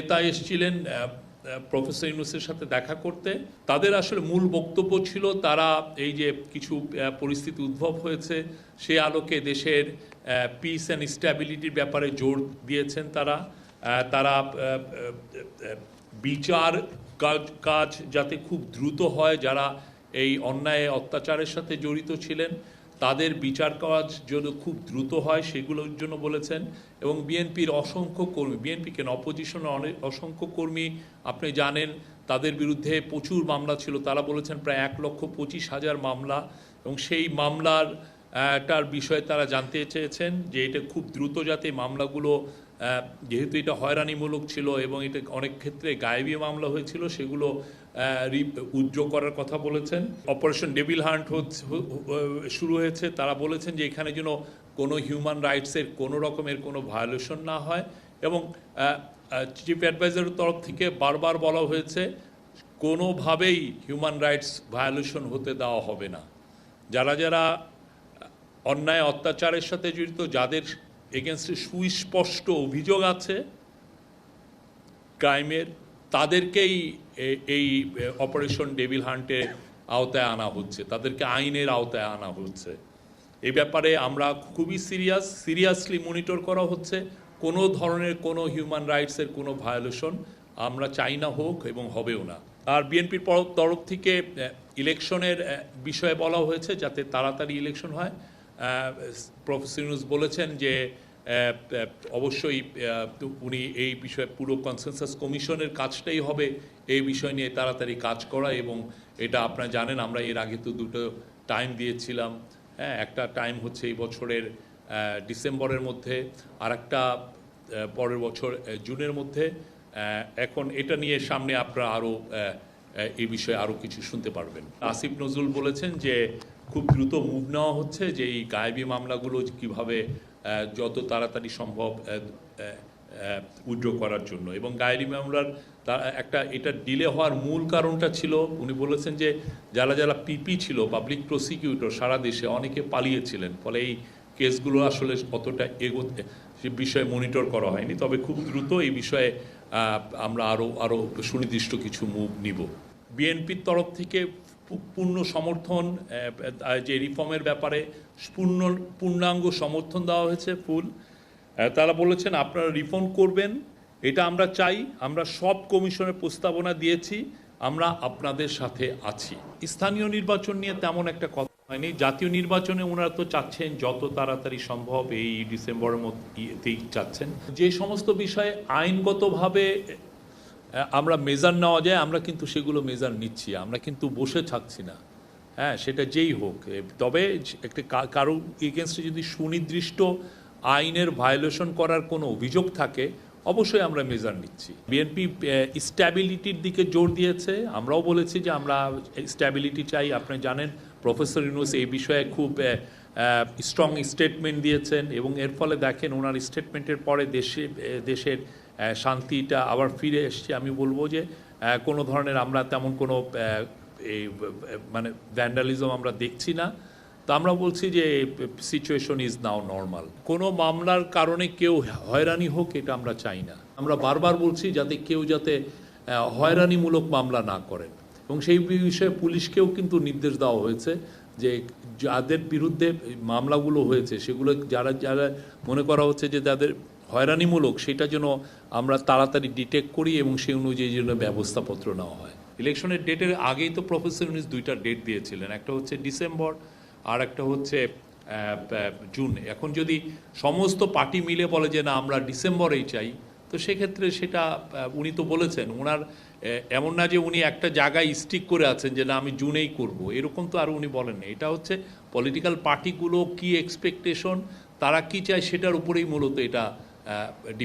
নেতা এসেছিলেন প্রফেসর ইউনূসের সাথে দেখা করতে। তাদের আসলে মূল বক্তব্য ছিল তারা এই যে কিছু পরিস্থিতি উদ্ভব হয়েছে সে আলোকে দেশের পিস অ্যান্ড স্ট্যাবিলিটির ব্যাপারে জোর দিয়েছেন। তারা বিচার কাজ যাতে খুব দ্রুত হয়, যারা এই অন্যায় অত্যাচারের সাথে জড়িত ছিলেন তাদের বিচার কাজ যেন খুব দ্রুত হয় সেগুলোর জন্য বলেছেন। এবং বিএনপির অসংখ্য কর্মী, বিএনপি কেন অপোজিশনের অনেক অসংখ্য কর্মী আপনি জানেন তাদের বিরুদ্ধে প্রচুর মামলা ছিল। তারা বলেছেন প্রায় 1,25,000 মামলা, এবং সেই মামলার টার বিষয়ে তারা জানতে চেয়েছেন যে এটা খুব দ্রুত যাতে মামলাগুলো, যেহেতু এটা হয়রানিমূলক ছিল এবং এটা অনেক ক্ষেত্রে গায়েবী মামলা হয়েছিল, সেগুলো উজ্জ্ব করার কথা বলেছেন। অপারেশন ডেভিল হান্ট শুরু হয়েছে, তারা বলেছেন যে এখানে যেন কোনো হিউম্যান রাইটসের কোনো রকমের কোনো ভায়োলেশন না হয়। এবং চিফ অ্যাডভাইজারের তরফ থেকে বারবার বলা হয়েছে কোনোভাবেই হিউম্যান রাইটস ভায়োলেশন হতে দেওয়া হবে না। যারা অন্যায় অত্যাচারের সাথে জড়িত, যাদের এগেনস্টে সুস্পষ্ট অভিযোগ আছে ক্রাইমের, তাদেরকেই এই অপারেশন ডেভিল হান্টের আওতায় আনা হচ্ছে, তাদেরকে আইনের আওতায় আনা হচ্ছে। এই ব্যাপারে আমরা খুবই সিরিয়াসলি মনিটর করা হচ্ছে। কোনো ধরনের কোনো হিউম্যান রাইটসের কোনো ভায়োলেশন আমরা চাই না হোক এবং হবেও না। আর বিএনপির তরফ থেকে ইলেকশনের বিষয়ে বলা হয়েছে যাতে তাড়াতাড়ি ইলেকশন হয়। প্রফেসর ইউনূস বলেছেন যে অবশ্যই উনি এই বিষয়ে পুরো কনসেনসাস কমিশনের কাজটাই হবে এই বিষয় নিয়ে তাড়াতাড়ি কাজ করা। এবং এটা আপনারা জানেন আমরা এর আগে তো দুটো টাইম দিয়েছিলাম। হ্যাঁ, একটা টাইম হচ্ছে এই বছরের ডিসেম্বরের মধ্যে, আর একটা পরের বছর জুনের মধ্যে। এখন এটা নিয়ে সামনে আপনারা আরও এই বিষয়ে আরও কিছু শুনতে পারবেন। আসিফ নজরুল বলেছেন যে খুব দ্রুত মুভ নেওয়া হচ্ছে যে এই গায়েবী মামলাগুলো কীভাবে যত তাড়াতাড়ি সম্ভব উইথড্র করার জন্য। এবং গায়েবী মামলার এটা ডিলে হওয়ার মূল কারণটা ছিল, উনি বলেছেন যে যারা পিপি ছিল, পাবলিক প্রসিকিউটর, সারা দেশে অনেকে পালিয়েছিলেন, ফলে এই কেসগুলো আসলে অতটা সে বিষয়ে মনিটর করা হয়নি। তবে খুব দ্রুত এই বিষয়ে আমরা আরও সুনির্দিষ্ট কিছু মুভ নিব। বিএনপির তরফ থেকে পূর্ণ সমর্থন, যে রিফর্মের ব্যাপারে পূর্ণাঙ্গ সমর্থন দেওয়া হয়েছে ফুল। তারা বলেছেন আপনারা রিফর্ম করবেন, এটা আমরা চাই, আমরা সব কমিশনের প্রস্তাবনা দিয়েছি, আমরা আপনাদের সাথে আছি। স্থানীয় নির্বাচন নিয়ে তেমন একটা কথা হয়নি। জাতীয় নির্বাচনে ওনারা তো চাচ্ছেন যত তাড়াতাড়ি সম্ভব, এই ডিসেম্বরের মধ্যেই চাচ্ছেন। যে সমস্ত বিষয়ে আইনগতভাবে আমরা মেজার নেওয়া যায় আমরা কিন্তু সেগুলো মেজার নিচ্ছি, আমরা কিন্তু বসে থাকছি না। হ্যাঁ, সেটা যেই হোক। তবে একটা কারো এগেনস্টে যদি সুনির্দিষ্ট আইনের ভায়োলেশন করার কোনো অভিযোগ থাকে অবশ্যই আমরা মেজার নিচ্ছি। বিএনপি স্ট্যাবিলিটির দিকে জোর দিয়েছে, আমরাও বলেছি যে আমরা স্ট্যাবিলিটি চাই। আপনি জানেন প্রফেসর ইউনূস এই বিষয়ে খুব স্ট্রং স্টেটমেন্ট দিয়েছেন, এবং এর ফলে দেখেন ওনার স্টেটমেন্টের পরে দেশের শান্তিটা আবার ফিরে এসছে। আমি বলবো যে কোনো ধরনের আমরা তেমন কোনো এই মানে ভ্যান্ডালিজম আমরা দেখছি না। তো আমরা বলছি যে সিচুয়েশন ইজ নাও নর্মাল। কোনো মামলার কারণে কেউ হয়রানি হোক এটা আমরা চাই না। আমরা বারবার বলছি যাতে কেউ হয়রানিমূলক মামলা না করেন, এবং সেই বিষয়ে পুলিশকেও কিন্তু নির্দেশ দেওয়া হয়েছে যে যাদের বিরুদ্ধে মামলাগুলো হয়েছে সেগুলো যারা মনে করা হচ্ছে যে যাদের হয়রানিমূলক, সেটা যেন আমরা তাড়াতাড়ি ডিটেক্ট করি এবং সেই অনুযায়ী যেন ব্যবস্থাপত্র নেওয়া হয়। ইলেকশনের ডেটের আগেই তো প্রফেসর ইউনূস দুইটা ডেট দিয়েছিলেন, একটা হচ্ছে ডিসেম্বর আর একটা হচ্ছে জুন। এখন যদি সমস্ত পার্টি মিলে বলে যে না আমরা ডিসেম্বরেই চাই, তো সেক্ষেত্রে সেটা উনি তো বলেছেন, ওনার এমন না যে উনি একটা জায়গায় স্টিক করে আছেন যে না আমি জুনেই করব, এরকম তো আর উনি বলেন না। এটা হচ্ছে পলিটিক্যাল পার্টিগুলো কি এক্সপেকটেশন, তারা কি চায় সেটার উপরেই মূলত এটা